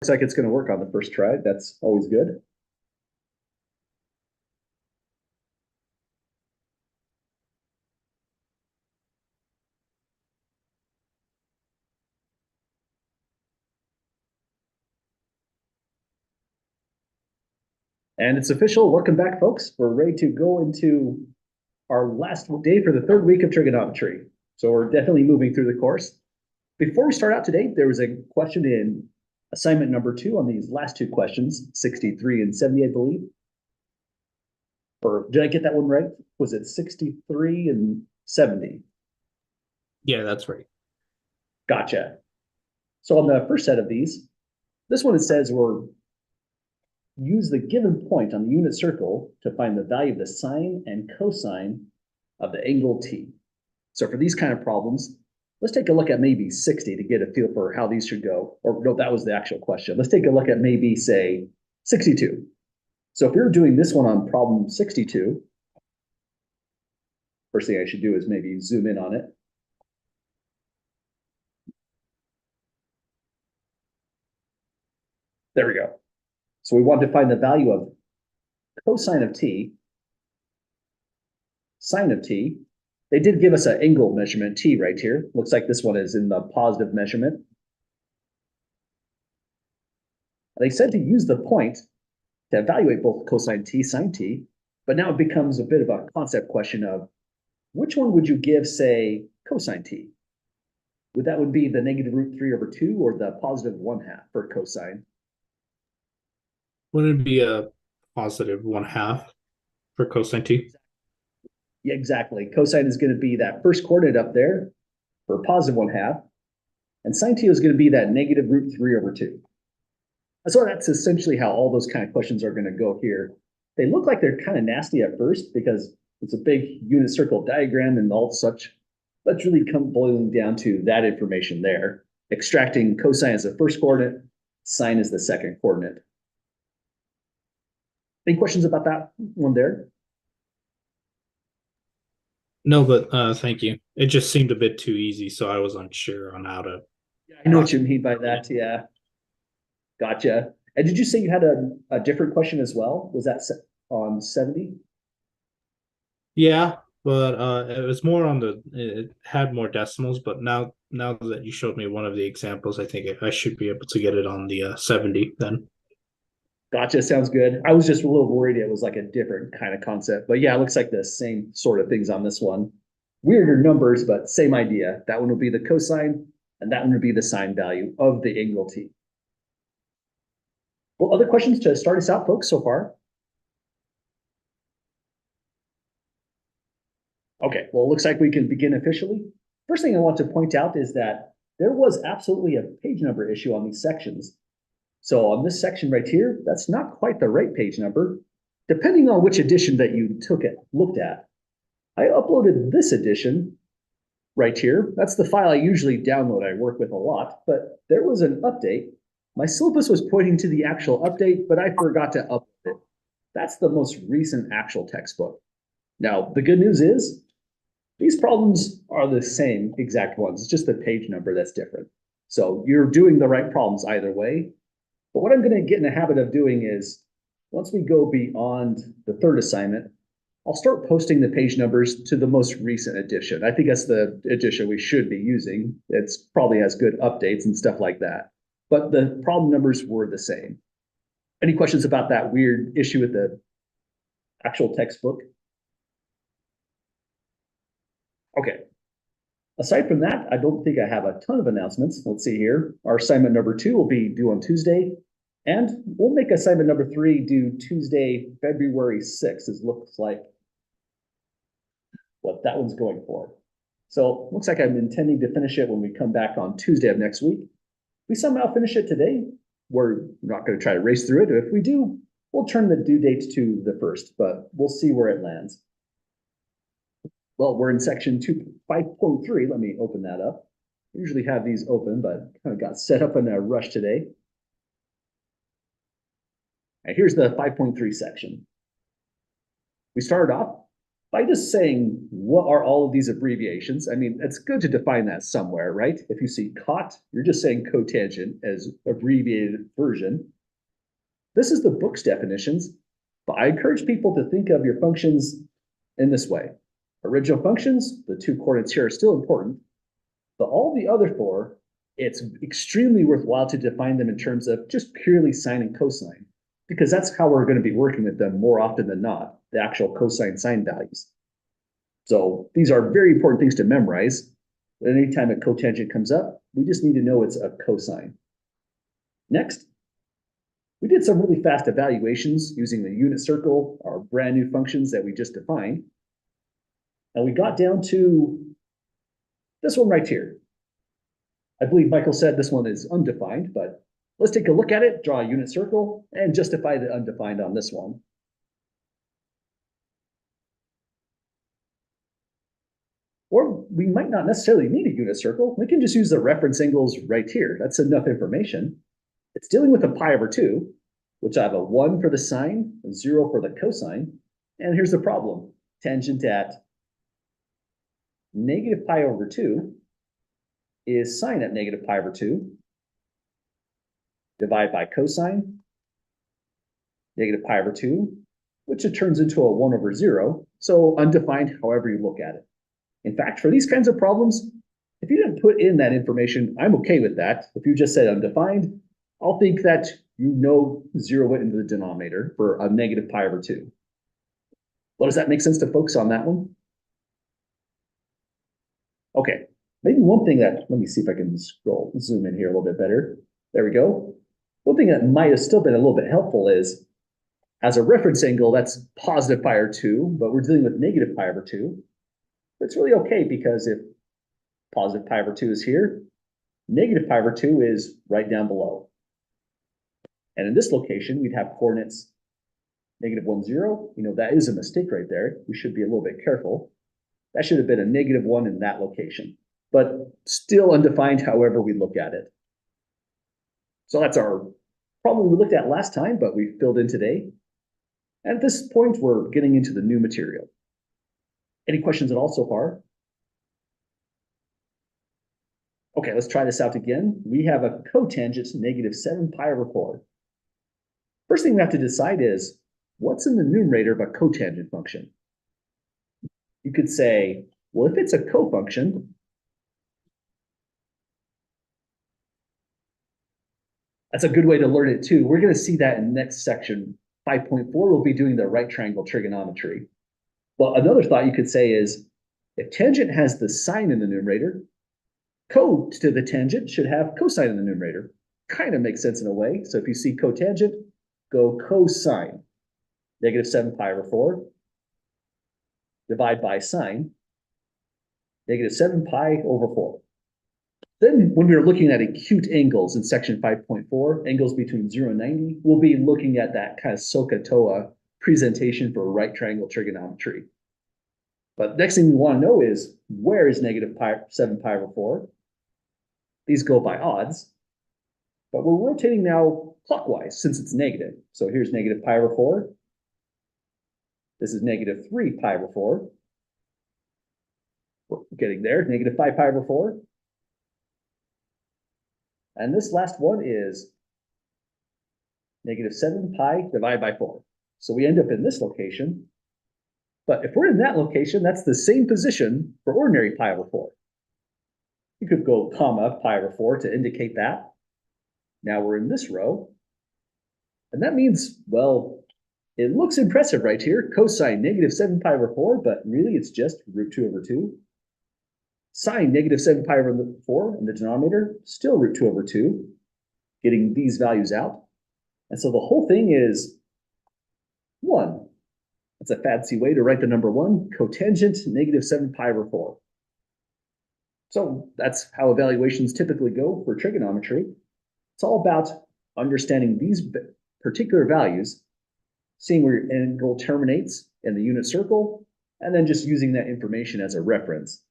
looks like it's going to work on the first try. That's always good. And it's official. Welcome back, folks. We're ready to go into our last day for the third week of trigonometry. So we're definitely moving through the course. Before we start out today, there was a question in assignment number 2 on these last two questions, 63 and 70, I believe. Or did I get that one right? Was it 63 and 70? Yeah, that's right. Gotcha. So on the first set of these, this one it says we're use the given point on the unit circle to find the value of the sine and cosine of the angle t. So for these kind of problems, let's take a look at maybe 60 to get a feel for how these should go. Or no, that was the actual question. Let's take a look at maybe, say, 62. So if we were doing this one on problem 62, first thing I should do is maybe zoom in on it. There we go. So we want to find the value of cosine of t, sine of t. They did give us an angle measurement t right here. Looks like this one is in the positive measurement. They said to use the point to evaluate both cosine t, sine t, but now it becomes a bit of a concept question of which one would you give, say, cosine t? Would be the negative root 3 over 2 or the positive 1/2 for cosine? Wouldn't it be a positive 1/2 for cosine t? Yeah, exactly. Cosine is going to be that first coordinate up there for positive 1/2, and sine t is going to be that negative root 3 over 2. So that's essentially how all those kind of questions are going to go here. They look like they're kind of nasty at first because it's a big unit circle diagram and all such. Let's really come boiling down to that information there. Extracting cosine as the first coordinate, sine as the second coordinate. Any questions about that one there? No, but thank you. It just seemed a bit too easy, so I was unsure on how to I know what process. you mean by that. Yeah, gotcha. And did you say you had a different question as well? Was that on 70? Yeah, but it was more on the it had more decimals, but now that you showed me one of the examples, I think I should be able to get it on the 70 then. Gotcha. Sounds good. I was just a little worried it was like a different kind of concept. But yeah, it looks like the same sort of things on this one. Weirder numbers, but same idea. That one will be the cosine, and that one would be the sine value of the angle t. Well, other questions to start us out, folks, so far? Okay, well, it looks like we can begin officially. First thing I want to point out is that there was absolutely a page number issue on these sections. So on this section right here, that's not quite the right page number, depending on which edition that you looked at. I uploaded this edition right here. That's the file I usually download. I work with a lot, but there was an update. My syllabus was pointing to the actual update, but I forgot to upload it. That's the most recent actual textbook. Now, the good news is these problems are the same exact ones. It's just the page number that's different. So you're doing the right problems either way. But what I'm going to get in the habit of doing is once we go beyond the third assignment, I'll start posting the page numbers to the most recent edition. I think that's the edition we should be using. It's probably has good updates and stuff like that. But the problem numbers were the same. Any questions about that weird issue with the actual textbook? Okay. Aside from that, I don't think I have a ton of announcements. Let's see here. Our assignment number 2 will be due on Tuesday. And we'll make assignment number 3 due Tuesday, February 6th, as looks like what that one's going for. So looks like I'm intending to finish it when we come back on Tuesday of next week. If we somehow finish it today, we're not going to try to race through it. If we do, we'll turn the due date to the 1st, but we'll see where it lands. Well, we're in section 5.3. Let me open that up. I usually have these open, but kind of got set up in a rush today. And here's the 5.3 section. We started off by just saying, what are all of these abbreviations? I mean, it's good to define that somewhere, right? If you see cot, you're just saying cotangent as abbreviated version. This is the book's definitions, but I encourage people to think of your functions in this way. Original functions, the two coordinates here are still important, but all the other four, it's extremely worthwhile to define them in terms of just purely sine and cosine, because that's how we're going to be working with them more often than not, the actual cosine sine values. So these are very important things to memorize. But anytime a cotangent comes up, we just need to know it's a cosine. Next, we did some really fast evaluations using the unit circle, our brand new functions that we just defined. And we got down to this one right here. I believe Michael said this one is undefined, but let's take a look at it, draw a unit circle, and justify the undefined on this one. Or we might not necessarily need a unit circle. We can just use the reference angles right here. That's enough information. It's dealing with a pi over 2, which I have a 1 for the sine, a 0 for the cosine. And here's the problem. Tangent at negative pi over 2 is sine at negative pi over 2. Divide by cosine, negative pi over 2, which it turns into a 1 over 0. So undefined however you look at it. In fact, for these kinds of problems, if you didn't put in that information, I'm okay with that. If you just said undefined, I'll think that you know 0 went into the denominator for a negative pi over 2. Well, does that make sense to folks on that one? Okay, maybe one thing that, let me see if I can zoom in here a little bit better. There we go. One thing that might have still been a little bit helpful is, as a reference angle, that's positive pi over 2, but we're dealing with negative pi over 2. It's really okay because if positive pi over 2 is here, negative pi over 2 is right down below. And in this location, we'd have coordinates negative 1, 0. You know, that is a mistake right there. We should be a little bit careful. That should have been a negative 1 in that location, but still undefined however we look at it. So that's our problem we looked at last time, but we filled in today. And at this point, we're getting into the new material. Any questions at all so far? Okay, let's try this out again. We have a cotangent negative 7 pi over 4. First thing we have to decide is, what's in the numerator of a cotangent function? You could say, well, if it's a cofunction, that's a good way to learn it too. We're going to see that in next section, 5.4, we'll be doing the right triangle trigonometry. Well, another thought you could say is, if tangent has the sine in the numerator, co to the tangent should have cosine in the numerator. Kind of makes sense in a way. So if you see cotangent, go cosine. Negative 7 pi over 4. Divide by sine. Negative 7 pi over 4. Then when we were looking at acute angles in section 5.4, angles between 0 and 90, we'll be looking at that kind of SOHCAHTOA presentation for right triangle trigonometry. But next thing we want to know is, where is negative 7 pi over 4? These go by odds, but we're rotating now clockwise since it's negative. So here's negative pi over 4. This is negative 3 pi over 4. We're getting there, negative 5 pi over 4. And this last one is negative 7 pi divided by 4. So we end up in this location. But if we're in that location, that's the same position for ordinary pi over 4. You could go comma pi over 4 to indicate that. Now we're in this row. And that means, well, it looks impressive right here. Cosine negative 7 pi over 4, but really it's just root 2 over 2. Sine negative 7 pi over 4 in the denominator, still root 2 over 2, getting these values out. And so the whole thing is 1. That's a fancy way to write the number 1, cotangent negative 7 pi over 4. So that's how evaluations typically go for trigonometry. It's all about understanding these particular values, seeing where your angle terminates in the unit circle, and then just using that information as a reference.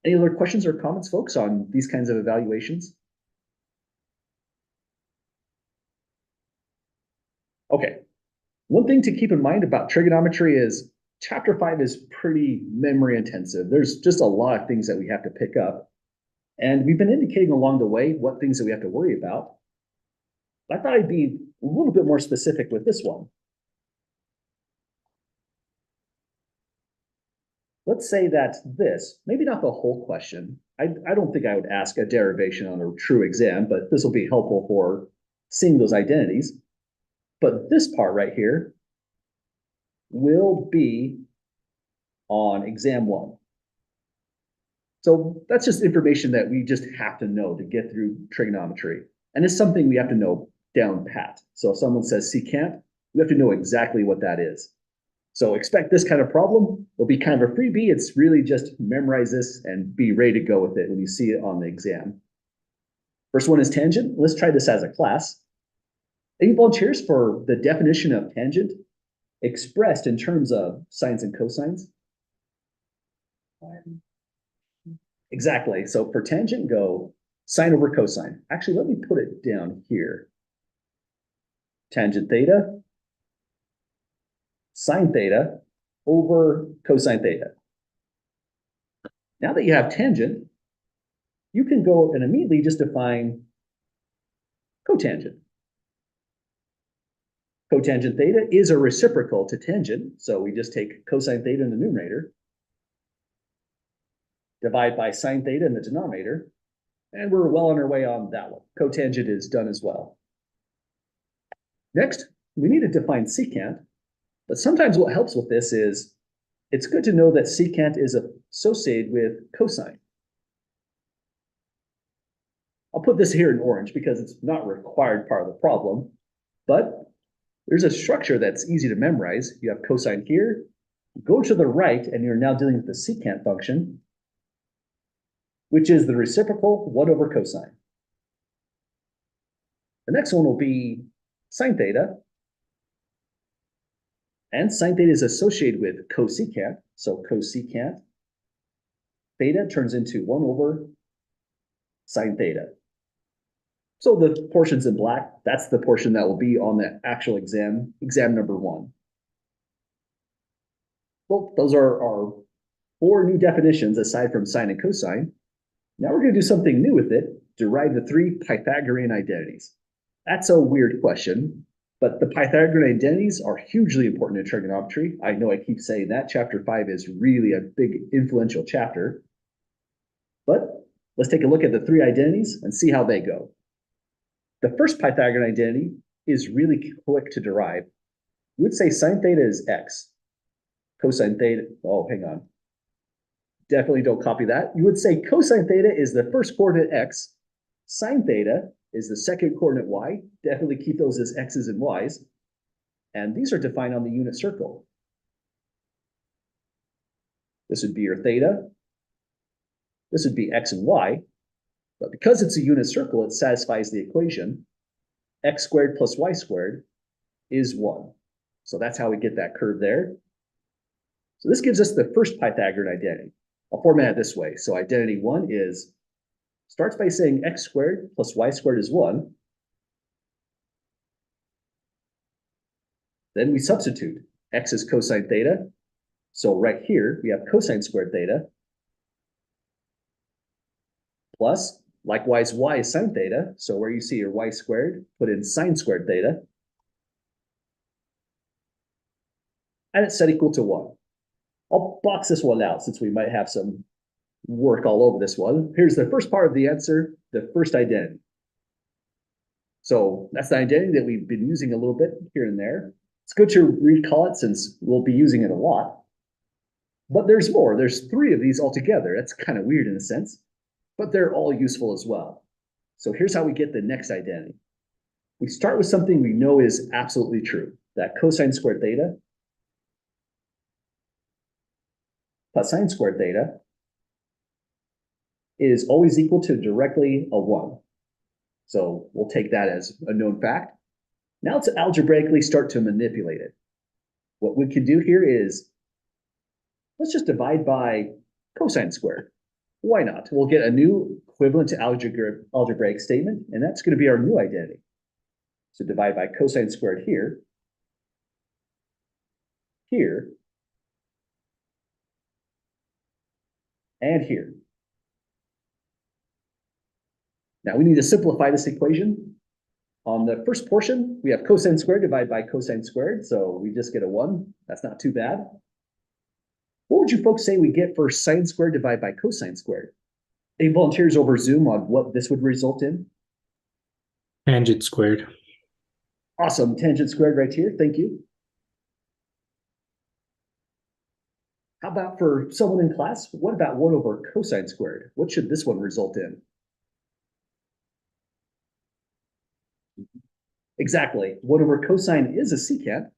Any other questions or comments, folks, on these kinds of evaluations? Okay. One thing to keep in mind about trigonometry is chapter 5 is pretty memory intensive. There's just a lot of things that we have to pick up. And we've been indicating along the way what things that we have to worry about. I thought I'd be a little bit more specific with this one. Let's say that this, maybe not the whole question. I don't think I would ask a derivation on a true exam, but this will be helpful for seeing those identities. But this part right here will be on exam 1. So that's just information that we just have to know to get through trigonometry. And it's something we have to know down pat. So if someone says secant, we have to know exactly what that is. So expect this kind of problem. It'll be kind of a freebie. It's really just memorize this and be ready to go with it when you see it on the exam. First one is tangent. Let's try this as a class. Any volunteers for the definition of tangent expressed in terms of sines and cosines? Exactly. So for tangent, go sine over cosine. Actually, let me put it down here. Tangent theta, sine theta over cosine theta. Now that you have tangent, you can go and immediately just define cotangent. Cotangent theta is a reciprocal to tangent, so we just take cosine theta in the numerator, divide by sine theta in the denominator, and we're well on our way on that one. Cotangent is done as well. Next, we need to define secant, but sometimes what helps with this is it's good to know that secant is associated with cosine. I'll put this here in orange because it's not a required part of the problem, but there's a structure that's easy to memorize. You have cosine here, go to the right, and you're now dealing with the secant function, which is the reciprocal 1 over cosine. The next one will be sine theta. And sine theta is associated with cosecant. So cosecant theta turns into 1 over sine theta. So the portions in black, that's the portion that will be on the actual exam number 1. Well, those are our 4 new definitions aside from sine and cosine. Now we're going to do something new with it, derive the 3 Pythagorean identities. That's a weird question, but the Pythagorean identities are hugely important in trigonometry. I know I keep saying that. Chapter 5 is really a big influential chapter. But let's take a look at the 3 identities and see how they go. The first Pythagorean identity is really quick to derive. We would say sine theta is x. Cosine theta, oh, hang on. Definitely don't copy that. You would say cosine theta is the first coordinate x. Sine theta is the second coordinate y. Definitely keep those as x's and y's. And these are defined on the unit circle. This would be your theta. This would be x and y. But because it's a unit circle, it satisfies the equation. X squared plus y squared is 1. So that's how we get that curve there. So this gives us the first Pythagorean identity. I'll format it this way. So identity 1 starts by saying x squared plus y squared is 1. Then we substitute. X is cosine theta. So right here, we have cosine squared theta. Plus, likewise, y is sine theta. So where you see your y squared, put in sine squared theta. And it's set equal to 1. I'll box this one out since we might have some work all over this one. Here's the first part of the answer, the first identity. So that's the identity that we've been using a little bit here and there. It's good to recall it since we'll be using it a lot. But there's more. There's 3 of these altogether. That's kind of weird in a sense, but they're all useful as well. So here's how we get the next identity. We start with something we know is absolutely true, that cosine squared theta plus sine squared theta is always equal to directly a 1. So we'll take that as a known fact. Now let's algebraically start to manipulate it. What we can do here is, let's just divide by cosine squared. Why not? We'll get a new equivalent to algebraic statement, and that's going to be our new identity. So divide by cosine squared here, and here. Now we need to simplify this equation. On the first portion, we have cosine squared divided by cosine squared, so we just get a 1. That's not too bad. What would you folks say we get for sine squared divided by cosine squared? Any volunteers over Zoom on what this would result in? Tangent squared. Awesome, tangent squared right here, thank you. How about for someone in class, what about 1 over cosine squared? What should this one result in? Exactly, 1 over cosine is a secant,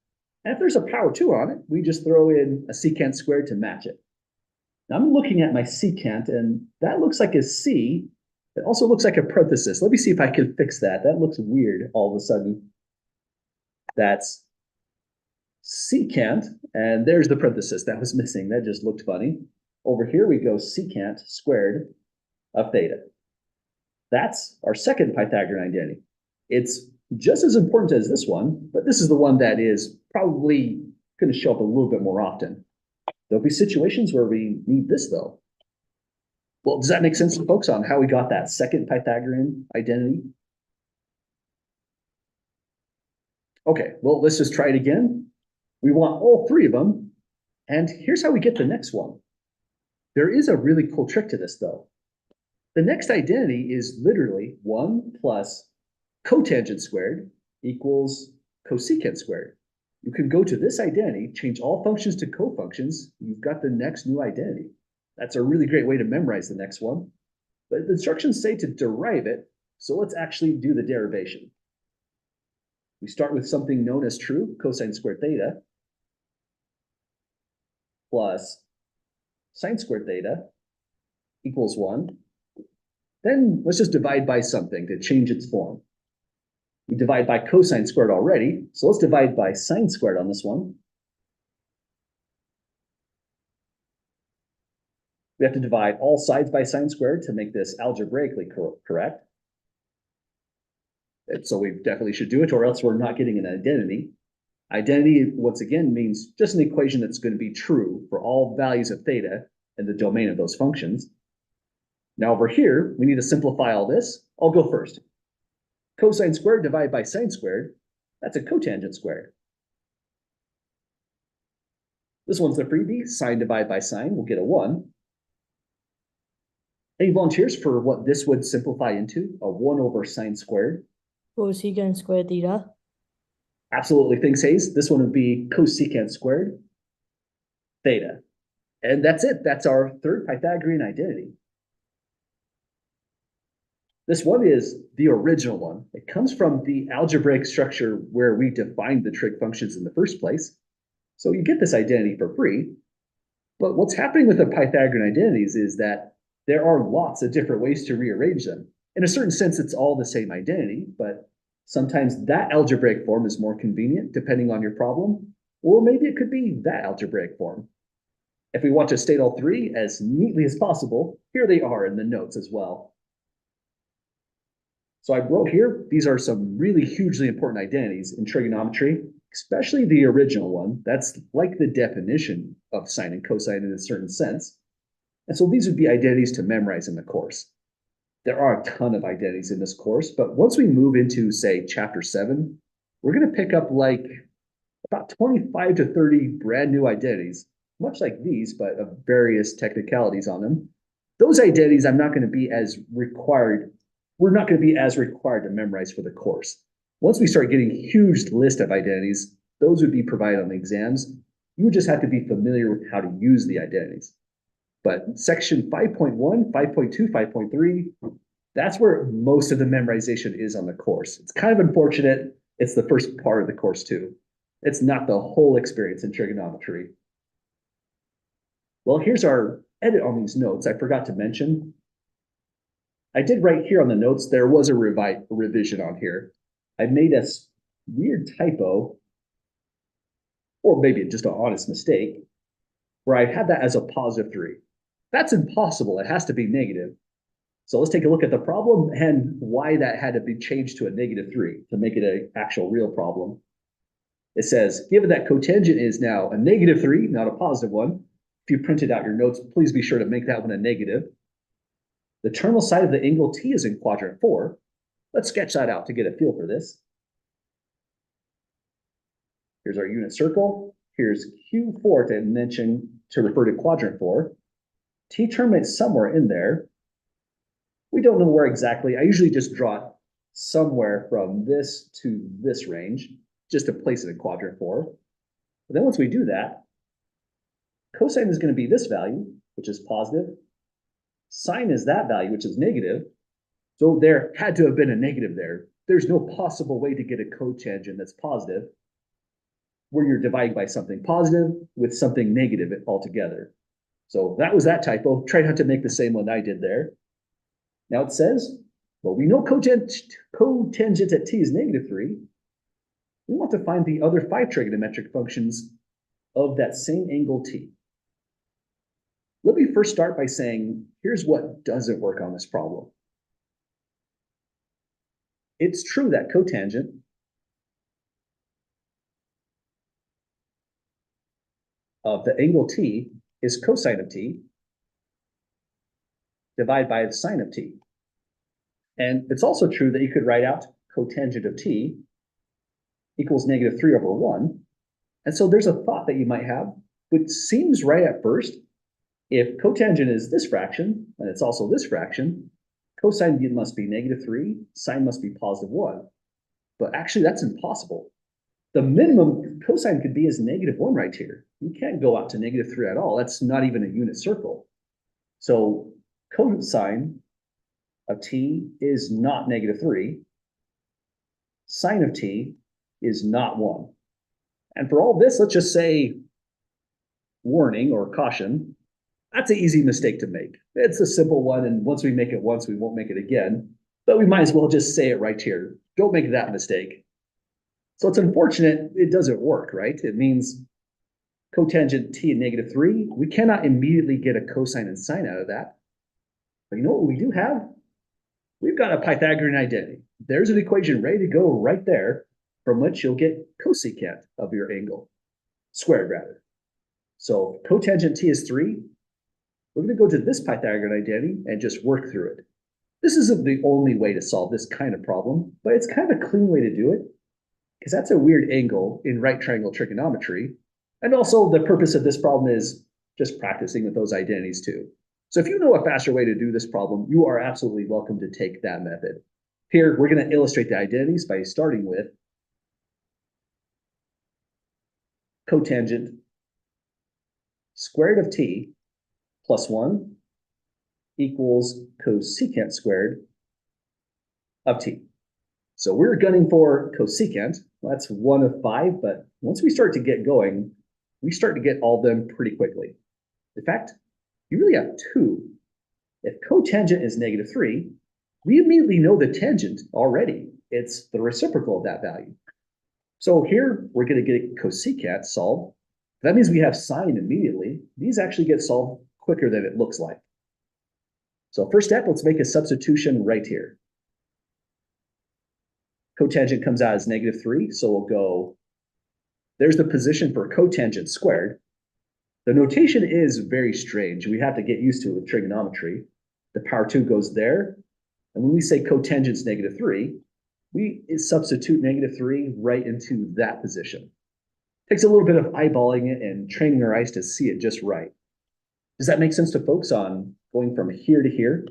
and if there's a power 2 on it, we just throw in a secant squared to match it. Now I'm looking at my secant, and that looks like a C. It also looks like a parenthesis. Let me see if I can fix that. That looks weird all of a sudden. That's secant, and there's the parenthesis that was missing. That just looked funny. Over here we go secant squared of theta. That's our second Pythagorean identity. It's just as important as this one, but this is the one that is probably going to show up a little bit more often. There'll be situations where we need this though. Well, does that make sense to folks on how we got that second Pythagorean identity? Okay, well, let's just try it again. We want all 3 of them, and here's how we get the next one. There is a really cool trick to this though. The next identity is literally 1 plus cotangent squared equals cosecant squared. You can go to this identity, change all functions to cofunctions, you've got the next new identity. That's a really great way to memorize the next one. But the instructions say to derive it, so let's actually do the derivation. We start with something known as true, cosine squared theta, plus sine squared theta equals 1. Then let's just divide by something to change its form. We divide by cosine squared already, so let's divide by sine squared on this one. We have to divide all sides by sine squared to make this algebraically correct. And so we definitely should do it, or else we're not getting an identity. Identity, once again, means just an equation that's going to be true for all values of theta in the domain of those functions. Now over here, we need to simplify all this. I'll go first. Cosine squared divided by sine squared, that's a cotangent squared. This one's the freebie, sine divided by sine, we'll get a 1. Any volunteers for what this would simplify into? A 1 over sine squared? Cosecant squared theta. Absolutely, thanks, Hayes. This one would be cosecant squared theta. And that's it. That's our third Pythagorean identity. This one is the original one. It comes from the algebraic structure where we defined the trig functions in the first place. So you get this identity for free. But what's happening with the Pythagorean identities is that there are lots of different ways to rearrange them. In a certain sense, it's all the same identity, but sometimes that algebraic form is more convenient depending on your problem, or maybe it could be that algebraic form. If we want to state all 3 as neatly as possible, here they are in the notes as well. So I wrote here, these are some really hugely important identities in trigonometry, especially the original one. That's like the definition of sine and cosine in a certain sense. And so these would be identities to memorize in the course. There are a ton of identities in this course, but once we move into, say, chapter 7, we're going to pick up like about 25 to 30 brand new identities, much like these, but of various technicalities on them. Those identities I'm not going to be as required. We're not going to be as required to memorize for the course. Once we start getting a huge list of identities, those would be provided on the exams. You would just have to be familiar with how to use the identities. But section 5.1, 5.2, 5.3, that's where most of the memorization is on the course. It's kind of unfortunate. It's the first part of the course too. It's not the whole experience in trigonometry. Well, here's our edit on these notes. I forgot to mention. I did write here on the notes, there was a revision on here. I made a weird typo, or maybe just an honest mistake, where I had that as a positive 3. That's impossible. It has to be negative. So let's take a look at the problem and why that had to be changed to a -3 to make it an actual real problem. It says, given that cotangent is now a -3, not a positive one, If you printed out your notes, please be sure to make that one a negative. The terminal side of the angle T is in quadrant 4. Let's sketch that out to get a feel for this. Here's our unit circle. Here's Q4 to mention to refer to quadrant 4. T terminates somewhere in there. We don't know where exactly. I usually just draw it somewhere from this to this range, just to place it in quadrant 4. But then once we do that, cosine is going to be this value, which is positive. Sine is that value, which is negative. So there had to have been a negative there. There's no possible way to get a cotangent that's positive where you're dividing by something positive with something negative altogether. So that was that typo. Try not to make the same one I did there. Now it says, well, we know cotangent at t is -3. We want to find the other 5 trigonometric functions of that same angle t. Let me first start by saying, here's what doesn't work on this problem. It's true that cotangent of the angle t is cosine of t divided by the sine of t. And it's also true that you could write out cotangent of t equals -3/1. And so there's a thought that you might have, which seems right at first. If cotangent is this fraction, and it's also this fraction, cosine must be -3, sine must be +1. But actually that's impossible. The minimum cosine could be is -1 right here. You can't go out to -3 at all. That's not even a unit circle. So cosine of t is not -3. Sine of t is not 1. And for all this, let's just say warning or caution. That's an easy mistake to make. It's a simple one, and once we make it once, we won't make it again. But we might as well just say it right here. Don't make that mistake. So it's unfortunate it doesn't work, right? It means cotangent t at -3. We cannot immediately get a cosine and sine out of that. But you know what we do have? We've got a Pythagorean identity. There's an equation ready to go right there from which you'll get cosecant of your angle, squared rather. So cotangent t is 3. We're going to go to this Pythagorean identity and just work through it. This isn't the only way to solve this kind of problem, but it's kind of a clean way to do it, because that's a weird angle in right triangle trigonometry. And also the purpose of this problem is just practicing with those identities too. So if you know a faster way to do this problem, you are absolutely welcome to take that method. Here, we're going to illustrate the identities by starting with cotangent squared of t plus 1 equals cosecant squared of t. So we're gunning for cosecant. Well, that's 1 of 5, but once we start to get going, we start to get all of them pretty quickly. In fact, you really have 2. If cotangent is -3, we immediately know the tangent already. It's the reciprocal of that value. So here we're going to get cosecant solved. That means we have sine immediately. These actually get solved quicker than it looks like. So first step, let's make a substitution right here. Cotangent comes out as -3, so we'll go, there's the position for cotangent squared. The notation is very strange. We have to get used to it with trigonometry. The power 2 goes there. And when we say cotangent's -3, we substitute -3 right into that position. Takes a little bit of eyeballing it and training our eyes to see it just right. Does that make sense to folks on going from here to here?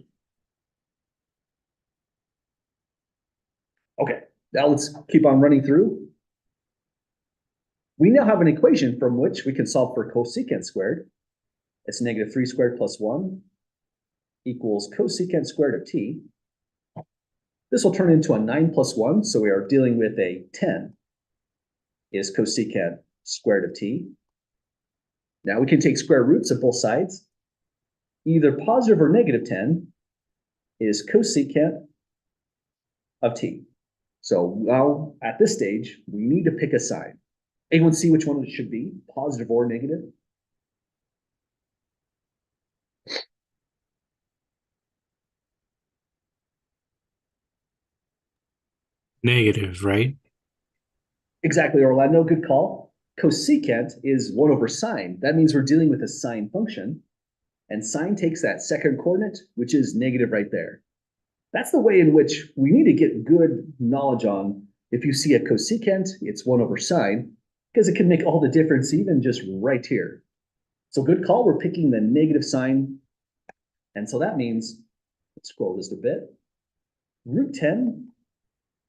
Okay, now let's keep on running through. We now have an equation from which we can solve for cosecant squared. It's -3 squared plus 1 equals cosecant squared of t. This will turn into a 9 plus 1, so we are dealing with a 10 is cosecant squared of t. Now we can take square roots of both sides. Either positive or -10 is cosecant of t. So now at this stage, we need to pick a sign. Anyone see which one it should be, positive or negative? Negative, right? Exactly, Orlando, good call. cosecant is 1 over sine. That means we're dealing with a sine function. And sine takes that second coordinate, which is negative right there. That's the way in which we need to get good knowledge on. If you see a cosecant, it's 1 over sine, because it can make all the difference even just right here. So good call, we're picking the negative sign. And so that means, let's scroll just a bit, root 10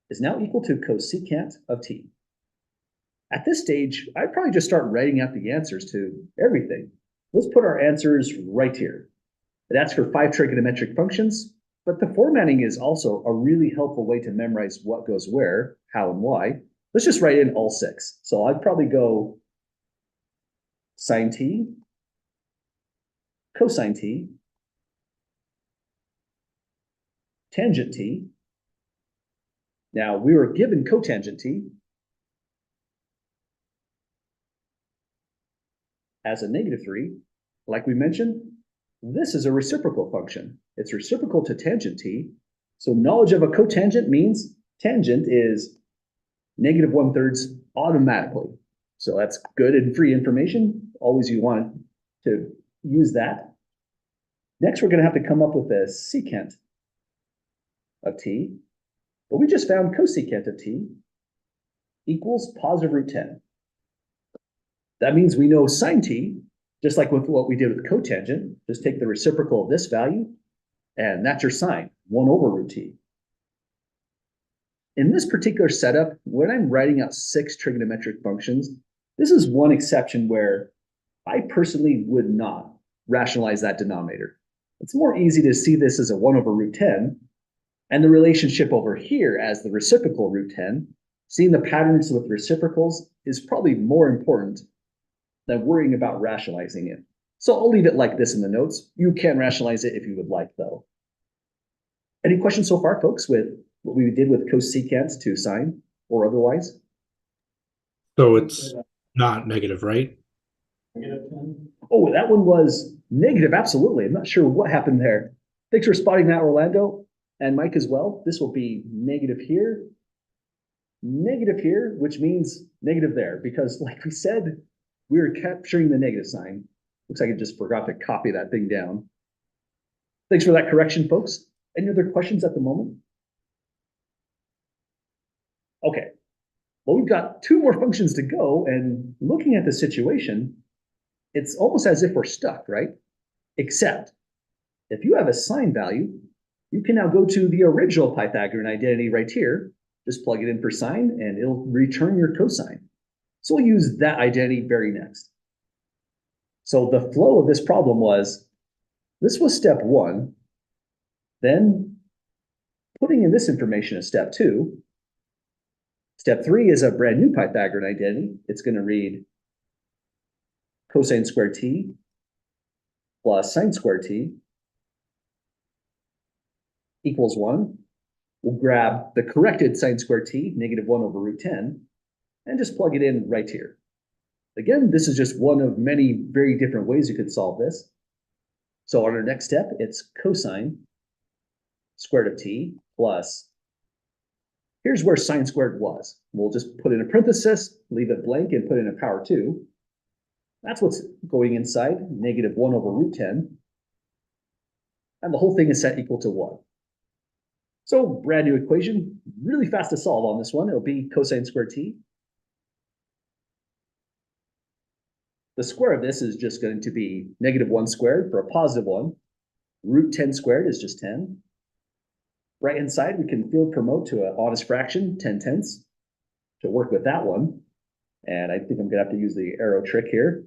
is now equal to cosecant of t. At this stage, I'd probably just start writing out the answers to everything. Let's put our answers right here. It asks for 5 trigonometric functions, but the formatting is also a really helpful way to memorize what goes where, how, and why. Let's just write in all 6. So I'd probably go sine t, cosine t, tangent t. Now, we were given cotangent t as a -3. Like we mentioned, this is a reciprocal function. It's reciprocal to tangent t. So knowledge of a cotangent means tangent is -1/3 automatically. So that's good and free information. Always you want to use that. Next, we're going to have to come up with a secant of t. But we just found cosecant of t equals positive root 10. That means we know sine t, just like with what we did with cotangent, just take the reciprocal of this value, and that's your sine, 1 over root t. In this particular setup, when I'm writing out 6 trigonometric functions, this is one exception where I personally would not rationalize that denominator. It's more easy to see this as a 1 over root 10, and the relationship over here as the reciprocal root 10, seeing the patterns with reciprocals is probably more important than worrying about rationalizing it. So I'll leave it like this in the notes. You can rationalize it if you would like, though. Any questions so far, folks, with what we did with cosecant to sine or otherwise? So it's not negative, right? Oh, that one was negative, absolutely. I'm not sure what happened there. Thanks for spotting that, Orlando, and Mike as well. This will be negative here, which means negative there, because like we said, we were capturing the negative sign. Looks like I just forgot to copy that thing down. Thanks for that correction, folks. Any other questions at the moment? Okay, well, we've got 2 more functions to go, and looking at the situation, it's almost as if we're stuck, right? Except if you have a sine value, you can now go to the original Pythagorean identity right here, just plug it in for sine, and it'll return your cosine. So we'll use that identity very next. So the flow of this problem was, this was step 1, then putting in this information as step 2. Step 3 is a brand new Pythagorean identity. It's going to read cosine squared t plus sine squared t equals 1. We'll grab the corrected sine squared t, -1 over root 10, and just plug it in right here. Again, this is just one of many very different ways you could solve this. So on our next step, it's cosine squared of t plus, here's where sine squared was. We'll just put in a parenthesis, leave it blank, and put in a power 2. That's what's going inside, -1 over root 10. And the whole thing is set equal to 1. So brand new equation, really fast to solve on this one. It'll be cosine squared t. The square of this is just going to be -1 squared for a positive 1. Root 10 squared is just 10. Right hand side, we can field promote to an honest fraction, 10/10, to work with that one. And I think I'm going to have to use the arrow trick here.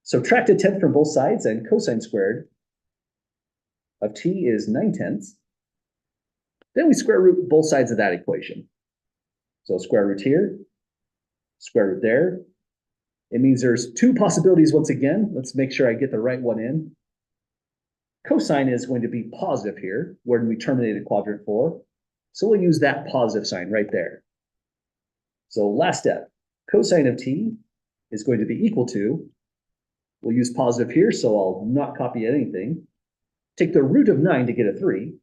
Subtract a 10th from both sides, and cosine squared of t is 9/10. Then we square root both sides of that equation. So square root here, square root there. It means there's 2 possibilities once again. Let's make sure I get the right one in. Cosine is going to be positive here when we terminated quadrant 4. So we'll use that positive sign right there. So last step, cosine of t is going to be equal to, we'll use positive here, so I'll not copy anything. Take the root of 9 to get a 3.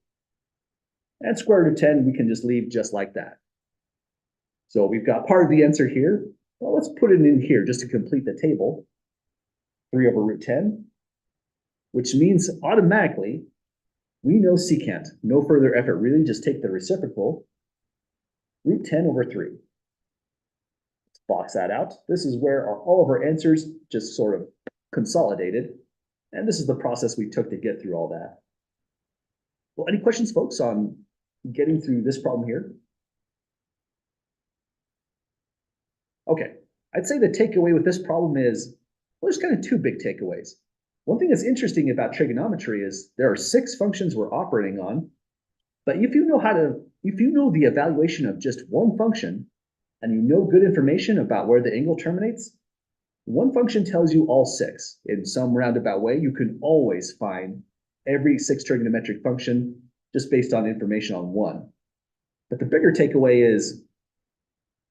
And square root of 10, we can just leave just like that. So we've got part of the answer here. Well, let's put it in here just to complete the table. 3 over root 10, which means automatically we know secant. No further effort, really, just take the reciprocal, root 10 over 3. Let's box that out. This is where all of our answers just sort of consolidated. And this is the process we took to get through all that. Well, any questions, folks, on getting through this problem here? Okay, I'd say the takeaway with this problem is, well, there's kind of 2 big takeaways. One thing that's interesting about trigonometry is there are 6 functions we're operating on, but if you know the evaluation of just one function, and you know good information about where the angle terminates, one function tells you all 6. In some roundabout way, you can always find every 6 trigonometric function just based on information on one. But the bigger takeaway is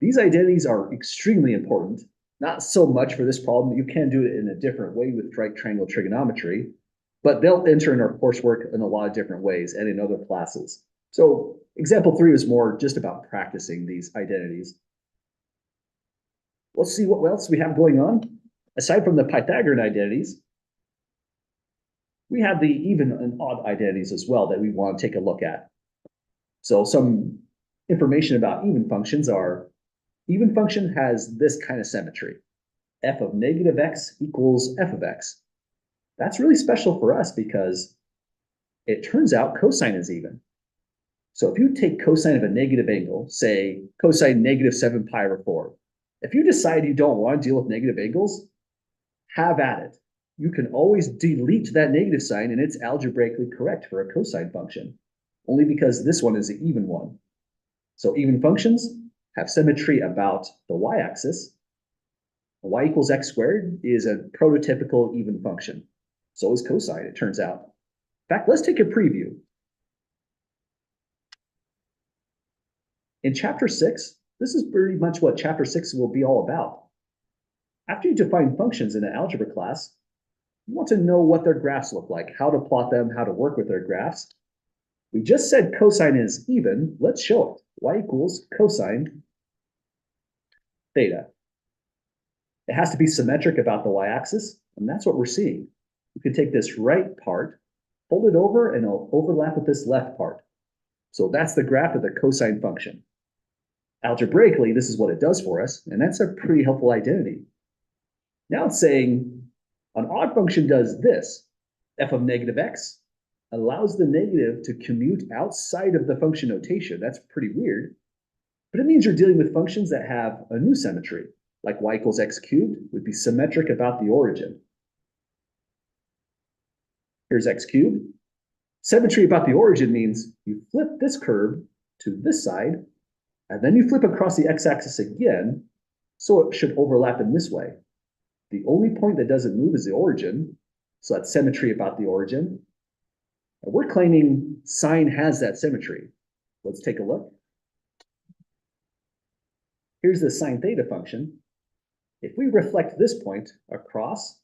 these identities are extremely important, not so much for this problem. You can do it in a different way with right triangle trigonometry, but they'll enter in our coursework in a lot of different ways and in other classes. So example 3 is more just about practicing these identities. Let's see what else we have going on. Aside from the Pythagorean identities, we have the even and odd identities as well that we want to take a look at. So some information about even functions are, even function has this kind of symmetry. F of negative x equals f of x. That's really special for us because it turns out cosine is even. So if you take cosine of a negative angle, say cosine negative 7 pi over 4, if you decide you don't want to deal with negative angles, have at it. You can always delete that negative sign and it's algebraically correct for a cosine function, only because this one is an even one. So even functions have symmetry about the y-axis. Y equals x squared is a prototypical even function. So is cosine, it turns out. In fact, let's take a preview. In chapter 6, this is pretty much what chapter 6 will be all about. After you define functions in an algebra class, you want to know what their graphs look like, how to plot them, how to work with their graphs. We just said cosine is even. Let's show it. Y equals cosine theta. It has to be symmetric about the y-axis, and that's what we're seeing. You can take this right part, fold it over, and it'll overlap with this left part. So that's the graph of the cosine function. Algebraically, this is what it does for us, and that's a pretty helpful identity. Now it's saying an odd function does this. F of negative x allows the negative to commute outside of the function notation. That's pretty weird, but it means you're dealing with functions that have a new symmetry, like y equals x cubed would be symmetric about the origin. Here's x cubed. Symmetry about the origin means you flip this curve to this side, and then you flip across the x-axis again, so it should overlap in this way. The only point that doesn't move is the origin, so that's symmetry about the origin. And we're claiming sine has that symmetry. Let's take a look. Here's the sine theta function. If we reflect this point across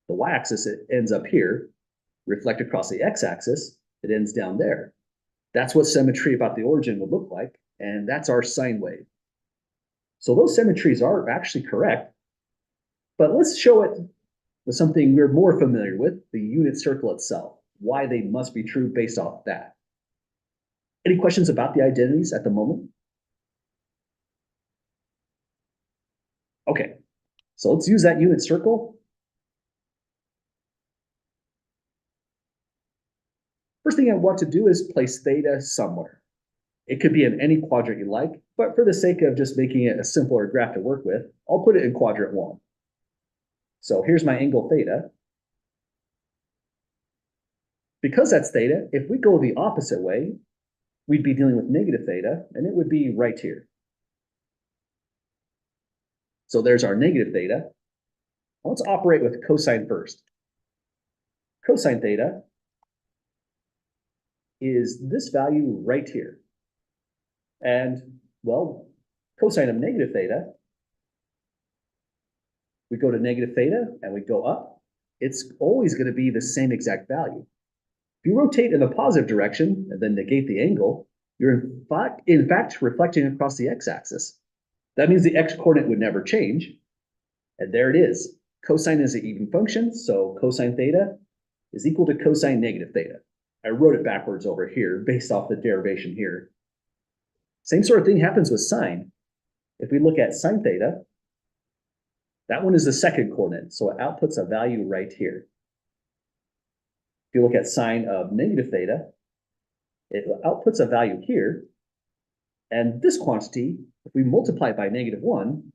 the y-axis, it ends up here. Reflect across the x-axis, it ends down there. That's what symmetry about the origin would look like, and that's our sine wave. So those symmetries are actually correct, but let's show it with something we're more familiar with, the unit circle itself, why they must be true based off that. Any questions about the identities at the moment? Okay, so let's use that unit circle. First thing I want to do is place theta somewhere. It could be in any quadrant you like, but for the sake of just making it a simpler graph to work with, I'll put it in quadrant 1. So here's my angle theta. Because that's theta, if we go the opposite way, we'd be dealing with negative theta, and it would be right here. So there's our negative theta. Let's operate with cosine first. Cosine theta is this value right here. And, well, cosine of negative theta, we go to negative theta and we go up, it's always going to be the same exact value. If you rotate in the positive direction and then negate the angle, you're in fact reflecting across the x-axis. That means the x coordinate would never change. And there it is. Cosine is an even function, so cosine theta is equal to cosine negative theta. I wrote it backwards over here based off the derivation here. Same sort of thing happens with sine. If we look at sine theta, that one is the second coordinate, so it outputs a value right here. If you look at sine of negative theta, it outputs a value here. And this quantity, if we multiply it by -1,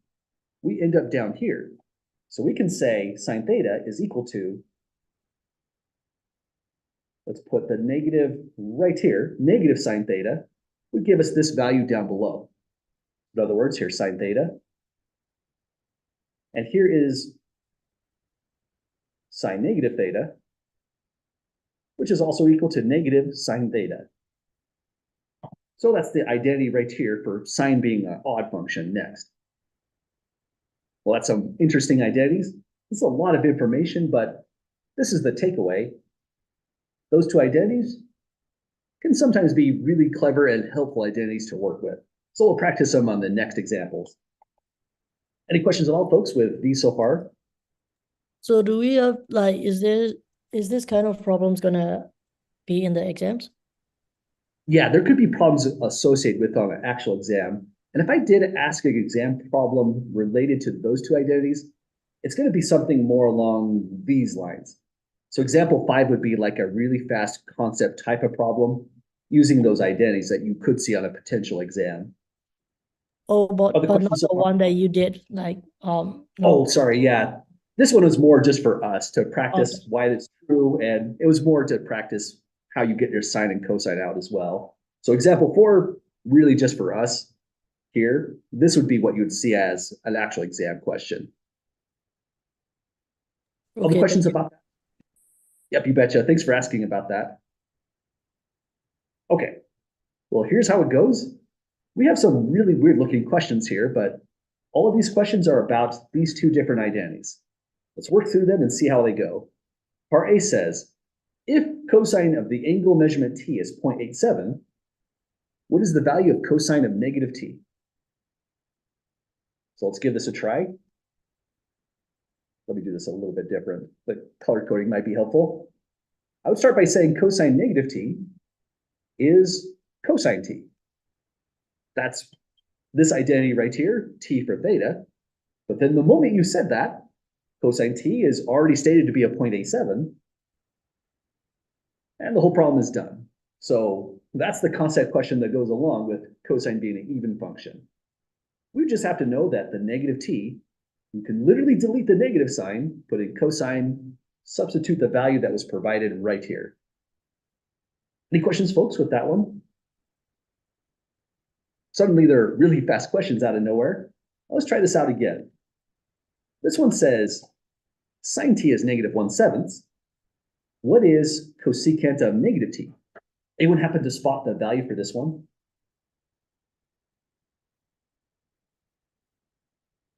we end up down here. So we can say sine theta is equal to, let's put the negative right here, negative sine theta would give us this value down below. In other words, here's sine theta. And here is sine negative theta, which is also equal to negative sine theta. So that's the identity right here for sine being an odd function next. Well, that's some interesting identities. This is a lot of information, but this is the takeaway. Those two identities can sometimes be really clever and helpful identities to work with. So we'll practice them on the next examples. Any questions at all, folks, with these so far? So do we have like is this kind of problems gonna be in the exams? Yeah, there could be problems associated with on an actual exam. And if I did ask an exam problem related to those two identities, it's going to be something more along these lines. So example 5 would be like a really fast concept type of problem using those identities that you could see on a potential exam. Oh, but Other not questions the so far? one that you did like Oh, no. sorry, yeah. This one was more just for us to practice Okay. why it's true, and it was more to practice how you get your sine and cosine out as well. So example 4, really just for us here, this would be what you would see as an actual exam question. Other Okay, questions thank you. about that? Yep, you betcha. Thanks for asking about that. Okay, well, here's how it goes. We have some really weird looking questions here, but all of these questions are about these two different identities. Let's work through them and see how they go. Part A says, if cosine of the angle measurement t is 0.87, what is the value of cosine of negative t? So let's give this a try. Let me do this a little bit different. The color coding might be helpful. I would start by saying cosine negative t is cosine t. That's this identity right here, t for theta. But then the moment you said that, cosine t is already stated to be a 0.87, and the whole problem is done. So that's the concept question that goes along with cosine being an even function. We just have to know that the negative t, you can literally delete the negative sign, put in cosine, substitute the value that was provided right here. Any questions, folks, with that one? Suddenly there are really fast questions out of nowhere. Let's try this out again. This one says, sine t is -1/7. What is cosecant of negative t? Anyone happen to spot the value for this one?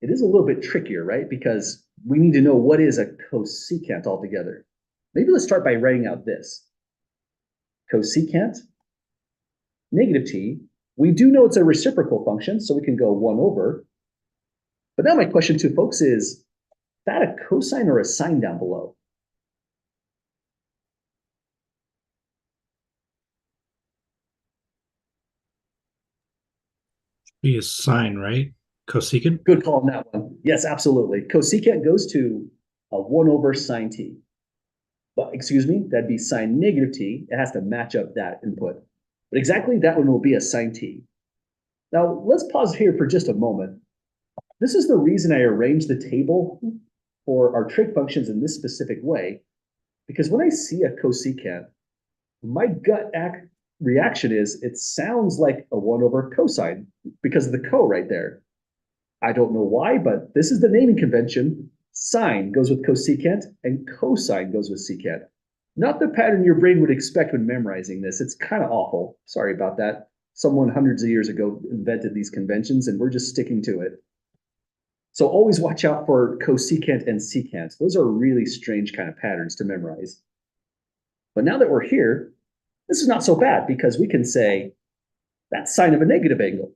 It is a little bit trickier, right? Because we need to know what is a cosecant altogether. Maybe let's start by writing out this. Cosecant, negative t. We do know it's a reciprocal function, so we can go 1/. But now my question to folks is that a cosine or a sine down below? Be a sine, right? Cosecant. Good call on that one. Yes, absolutely. Cosecant goes to a 1/, sine t. But excuse me, that'd be sine negative t. It has to match up that input. But exactly that one will be a sine t. Now let's pause here for just a moment. This is the reason I arranged the table for our trig functions in this specific way, because when I see a cosecant, my gut reaction is it sounds like a 1/, cosine because of the co right there. I don't know why, but this is the naming convention. Sine goes with cosecant and cosine goes with secant. Not the pattern your brain would expect when memorizing this. It's kind of awful. Sorry about that. Someone hundreds of years ago invented these conventions and we're just sticking to it. So always watch out for cosecant and secant. Those are really strange kind of patterns to memorize. But now that we're here, this is not so bad because we can say that's sine of a negative angle.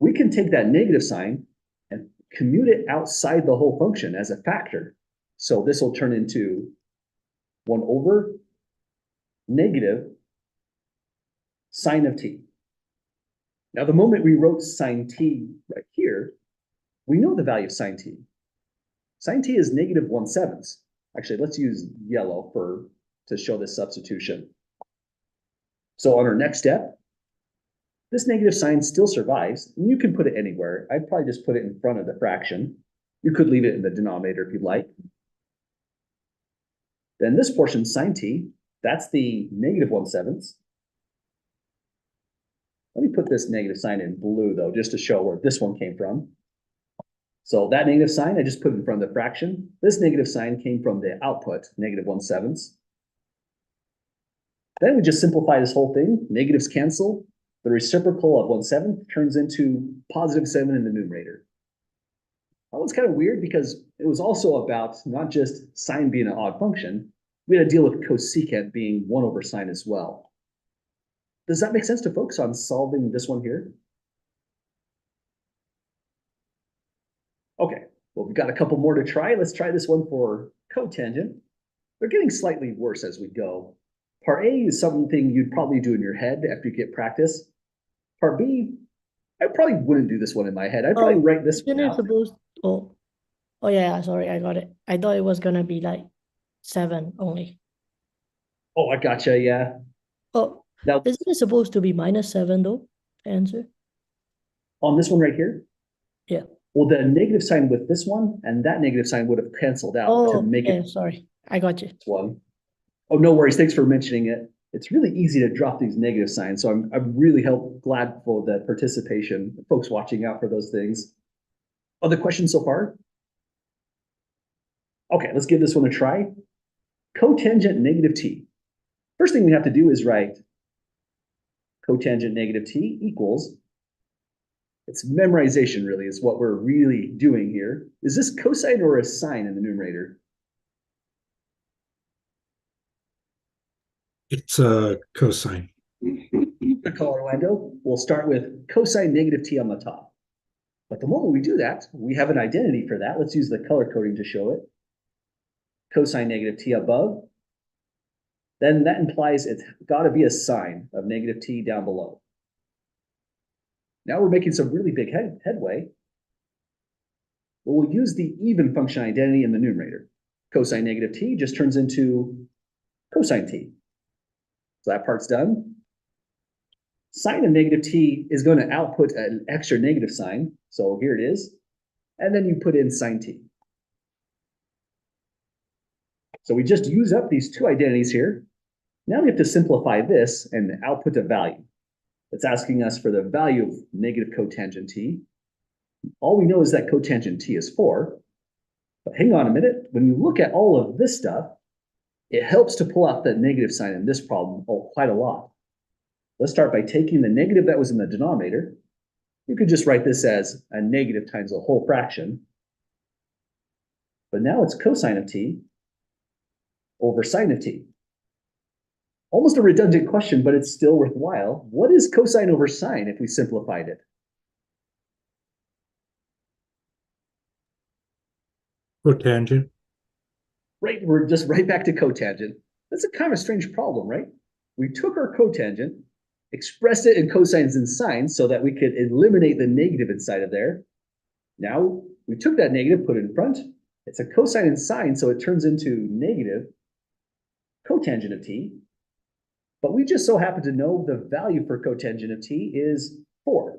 we can take that negative sign and commute it outside the whole function as a factor. So this will turn into 1 over negative sine of t. Now, the moment we wrote sine t right here, we know the value of sine t. Sine t is negative 1/7. Actually, let's use yellow to show this substitution. So on our next step, this negative sign still survives, and you can put it anywhere. I'd probably just put it in front of the fraction. You could leave it in the denominator if you'd like. Then this portion, sine t, that's the negative 1/7. Let me put this negative sign in blue, though, just to show where this one came from. So that negative sign, I just put in front of the fraction. This negative sign came from the output, negative 1/7. Then we just simplify this whole thing. Negatives cancel. The reciprocal of 1/7 turns into +7 in the numerator. That one's kind of weird because it was also about not just sine being an odd function. We had to deal with cosecant being 1 over sine as well. Does that make sense to folks on solving this one here? Okay, well, we've got a couple more to try. Let's try this one for cotangent. They're getting slightly worse as we go. Part A is something you'd probably do in your head after you get practice. Part B, I probably wouldn't do this one in my head. I'd probably write this one Isn't it out. supposed, oh, oh yeah, sorry, I got it. I thought it was gonna be like 7 only. Oh, I gotcha, yeah. Oh, Now, isn't it supposed to be -7 though, the answer? on this one right here, Yeah. well, the negative sign with this one and that negative sign would have canceled out to Oh, make yeah, it sorry, I got you. one. Oh, no worries. Thanks for mentioning it. It's really easy to drop these negative signs. So I'm really glad for the participation, folks watching out for those things. Other questions so far? Okay, let's give this one a try. Cotangent negative t. First thing we have to do is write cotangent negative t equals, it's memorization really is what we're really doing here. Is this cosine or a sine in the numerator? It's a cosine. Call Orlando, we'll start with cosine negative t on the top. But the moment we do that, we have an identity for that. Let's use the color coding to show it. Cosine negative t above. Then that implies it's got to be a sine of negative t down below. Now we're making some really big headway. Well, we'll use the even function identity in the numerator. Cosine negative t just turns into cosine t. So that part's done. Sine of negative t is going to output an extra negative sign. So here it is. And then you put in sine t. So we just use up these two identities here. Now we have to simplify this and output a value. It's asking us for the value of negative cotangent t. All we know is that cotangent t is 4. But hang on a minute. When you look at all of this stuff, it helps to pull out the negative sign in this problem quite a lot. Let's start by taking the negative that was in the denominator. You could just write this as a negative times a whole fraction. But now it's cosine of t over sine of t. Almost a redundant question, but it's still worthwhile. What is cosine over sine if we simplified it? Cotangent. Right, we're just right back to cotangent. That's a kind of strange problem, right? We took our cotangent, expressed it in cosines and sines so that we could eliminate the negative inside of there. Now we took that negative, put it in front. It's a cosine and sine, so it turns into negative cotangent of t. But we just so happen to know the value for cotangent of t is 4.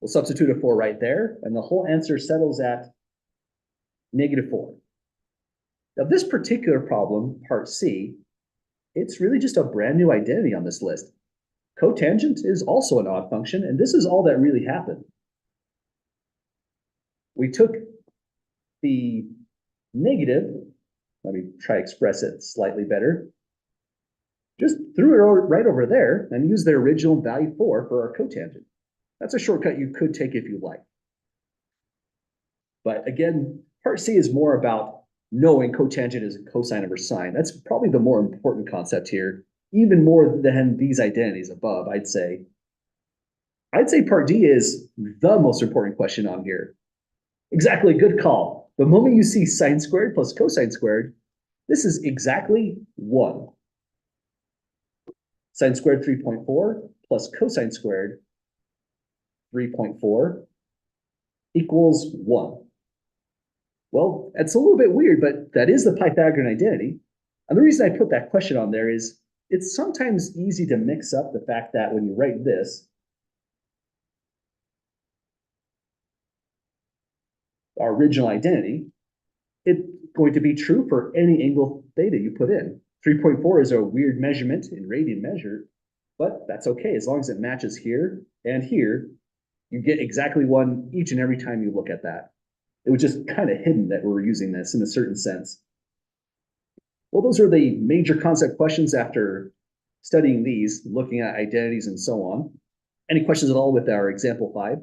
We'll substitute a 4 right there, and the whole answer settles at -4. Now, this particular problem, part C, it's really just a brand new identity on this list. Cotangent is also an odd function, and this is all that really happened. We took the negative, let me try to express it slightly better, just threw it right over there and used the original value 4 for our cotangent. That's a shortcut you could take if you like. But again, part C is more about knowing cotangent is a cosine over sine. That's probably the more important concept here, even more than these identities above, I'd say. I'd say part D is the most important question on here. Exactly, good call. The moment you see sine squared plus cosine squared, this is exactly 1. Sine squared 3.4 plus cosine squared 3.4 equals 1. Well, it's a little bit weird, but that is the Pythagorean identity. And the reason I put that question on there is it's sometimes easy to mix up the fact that when you write this, our original identity, it's going to be true for any angle theta you put in. 3.4 is a weird measurement in radian measure, but that's okay. As long as it matches here and here, you get exactly 1 each and every time you look at that. It was just kind of hidden that we were using this in a certain sense. Well, those are the major concept questions after studying these, looking at identities and so on. Any questions at all with our example 5?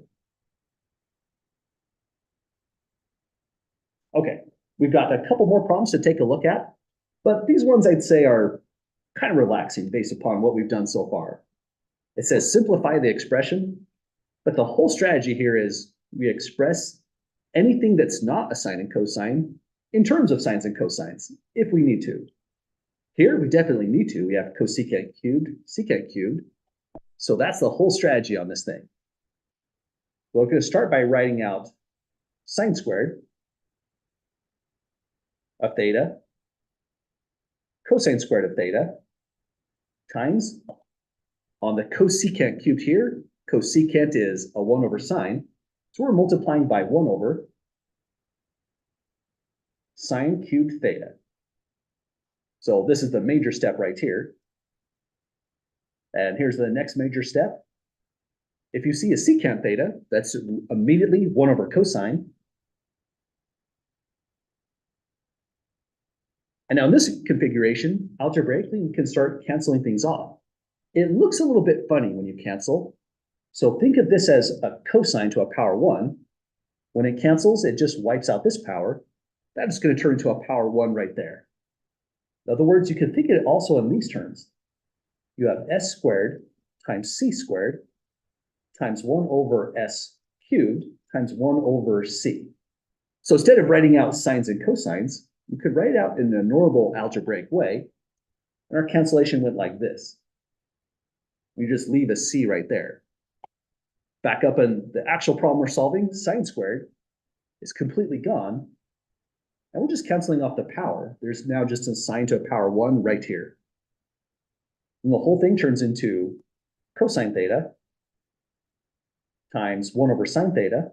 Okay, we've got a couple more problems to take a look at, but these ones I'd say are kind of relaxing based upon what we've done so far. It says simplify the expression, but the whole strategy here is we express anything that's not a sine and cosine in terms of sines and cosines, if we need to. Here, we definitely need to. We have cosecant cubed, secant cubed. So that's the whole strategy on this thing. We're going to start by writing out sine squared of theta, cosine squared of theta, times, on the cosecant cubed here, cosecant is a 1 over sine, so we're multiplying by 1 over sine cubed theta. So this is the major step right here. And here's the next major step. If you see a secant theta, that's immediately 1 over cosine. And now in this configuration, algebraically, we can start canceling things off. It looks a little bit funny when you cancel. So think of this as a cosine to a power 1. When it cancels, it just wipes out this power. That's going to turn into a power 1 right there. In other words, you can think of it also in these terms. You have s squared times c squared times 1 over s cubed times 1 over c. So instead of writing out sines and cosines, you could write it out in a normal algebraic way, and our cancellation went like this. We just leave a c right there. Back up in the actual problem we're solving, sine squared is completely gone, and we're just canceling off the power. There's now just a sine to a power 1 right here. And the whole thing turns into cosine theta times 1 over sine theta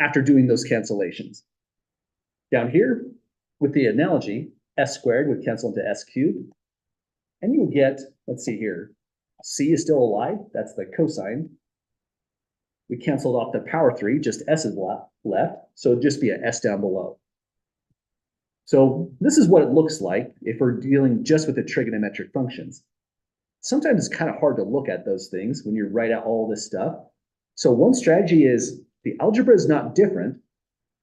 after doing those cancellations. Down here, with the analogy, s squared would cancel into s cubed, and you would get, let's see here, c is still alive, that's the cosine. We canceled off the power 3, just s is left, so it'd just be an s down below. So this is what it looks like if we're dealing just with the trigonometric functions. Sometimes it's kind of hard to look at those things when you write out all this stuff. So one strategy is the algebra is not different.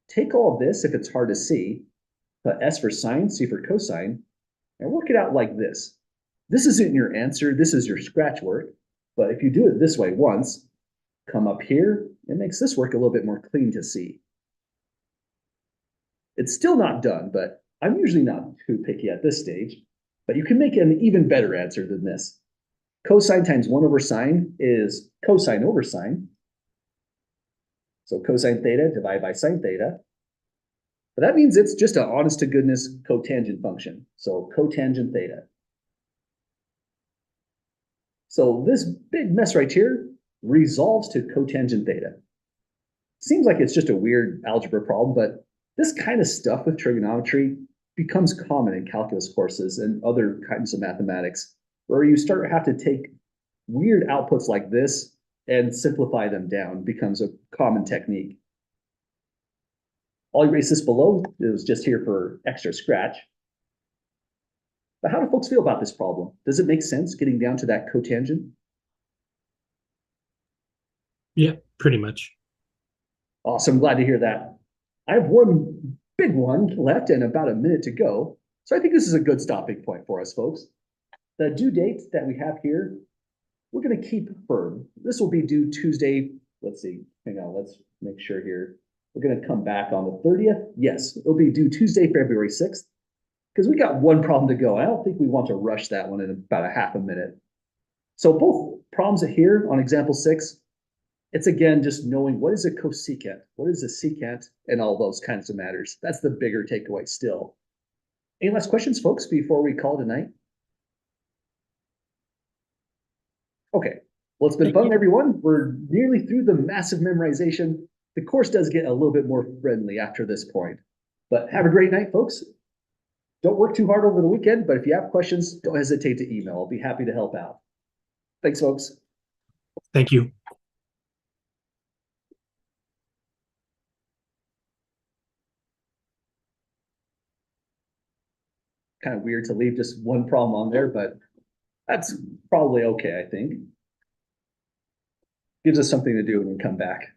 Take all of this if it's hard to see, put s for sine, c for cosine, and work it out like this. This isn't your answer, this is your scratch work, but if you do it this way once, come up here, it makes this work a little bit more clean to see. It's still not done, but I'm usually not too picky at this stage, but you can make an even better answer than this. Cosine times 1 over sine is cosine over sine. So cosine theta divided by sine theta. But that means it's just an honest to goodness cotangent function. So cotangent theta. So this big mess right here resolves to cotangent theta. Seems like it's just a weird algebra problem, but this kind of stuff with trigonometry becomes common in calculus courses and other kinds of mathematics, where you have to take weird outputs like this and simplify them down. Becomes a common technique. I'll erase this below. It was just here for extra scratch. But how do folks feel about this problem? Does it make sense getting down to that cotangent? Yeah, pretty much. Awesome, glad to hear that. I have one big one left and about a minute to go. So I think this is a good stopping point for us, folks. The due date that we have here we're gonna keep firm. This will be due Tuesday. Let's see, hang on, let's make sure here. We're gonna come back on the 30th. Yes, it'll be due Tuesday, February 6th. Because we got one problem to go. I don't think we want to rush that one in about a half a minute. So both problems here on example 6, it's again just knowing what is a cosecant, what is a secant, and all those kinds of matters. That's the bigger takeaway still. Any last questions, folks, before we call tonight? Okay, well, it's been Thank fun, everyone. We're nearly through the massive memorization. The course does get a little bit more friendly after this point. But have a great night, folks. Don't work too hard over the weekend, but if you have questions, don't hesitate to email. I'll be happy to help out. Thanks, folks. Thank you. Kind of weird to leave just one problem on there, but that's probably okay, I think. Gives us something to do when we come back.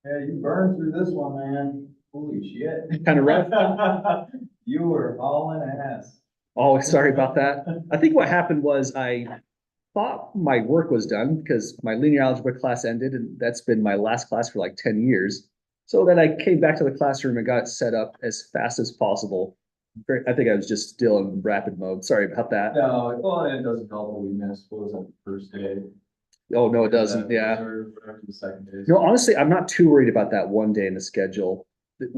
Yeah, you burned through this one, man. Holy shit. Kind of rough. You were hauling ass. Oh, sorry about that. I think what happened was I thought my work was done because my linear algebra class ended, and that's been my last class for like 10 years. So then I came back to the classroom and got it set up as fast as possible. I think I was just still in rapid mode. Sorry about that. No, well, it doesn't help that we missed, what was that, the first day? Oh, no, it doesn't. Yeah. Or the second day. No, honestly, I'm not too worried about that one day in the schedule.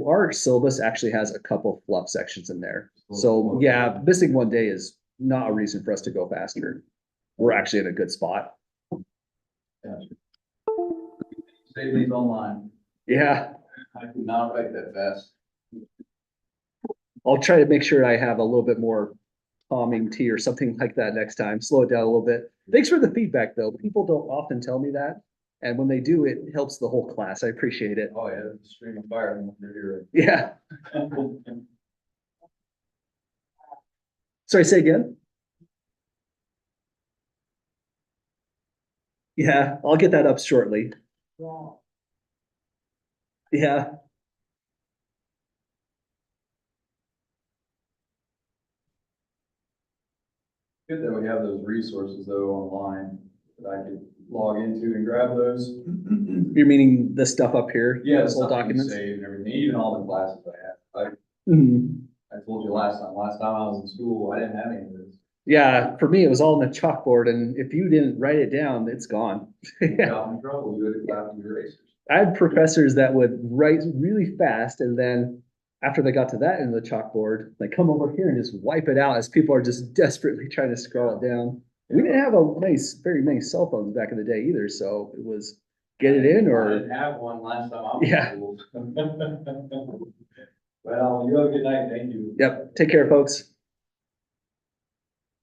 Our syllabus actually has a couple fluff sections in there. So yeah, missing one day is not a reason for us to go faster. We're actually in a good spot. Save these online. Yeah, I could not write that fast. I'll try to make sure I have a little bit more calming tea or something like that next time. Slow it down a little bit. Thanks for the feedback, though. People don't often tell me that. And when they do, it helps the whole class. I appreciate it. Oh, yeah, the stream of fire. You're Yeah. here. Sorry, say again. Yeah, I'll get that up shortly. Yeah. Good that we have those resources though online that I could log into and grab those. You're meaning the stuff up here? Yeah, Those whole stuff you documents? save and everything, even all the classes I have. Mhm. I told you last time I was in school, I didn't have any of this. Yeah, for me, it was all in the chalkboard, and if you didn't write it down, it's gone. You got in trouble, you would have got the erasers. I had professors that would write really fast, and then after they got to that end of the chalkboard, they come over here and just wipe it out as people are just desperately trying to scroll it down. We didn't have very many cell phones back in the day either, so it was get it in I or, didn't have one last time I was Yeah. in school. Well, you have a good night, thank you. yep, take care, folks.